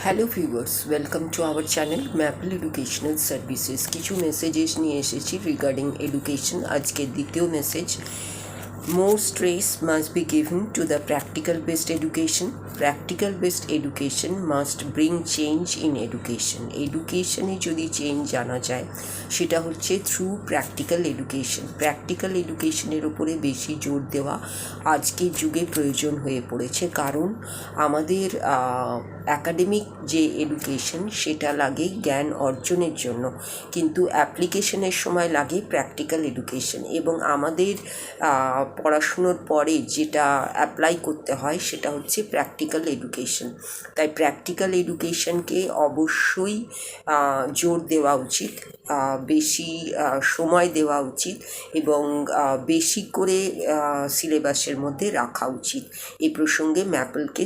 Hello viewers, welcome to our channel maple educational services. কিছু messages নিয়ে এসেছি regarding education. আজকের দ্বিতীয় message, more stress must be given to the practical based education. Practical based education must bring change in education. এডুকেশনে যদি change আনা যায় সেটা হচ্ছে থ্রু প্র্যাকটিক্যাল এডুকেশন। প্র্যাকটিক্যাল এডুকেশনের উপরে বেশি জোর দেওয়া আজকের যুগে প্রয়োজন হয়ে পড়েছে, কারণ আমাদের অ্যাকাডেমিক যে এডুকেশন সেটা লাগে জ্ঞান অর্জনের জন্য, কিন্তু অ্যাপ্লিকেশনের সময় লাগে প্র্যাকটিক্যাল এডুকেশন। এবং আমাদের পড়াশুনোর পরে যেটা অ্যাপ্লাই করতে হয় সেটা হচ্ছে প্র্যাকটিক্যাল এডুকেশন। তাই প্র্যাকটিক্যাল এডুকেশনকে অবশ্যই জোর দেওয়া উচিত, বেশি সময় দেওয়া উচিত এবং বেশি করে সিলেবাসের মধ্যে রাখা উচিত। এই প্রসঙ্গে ম্যাপলকে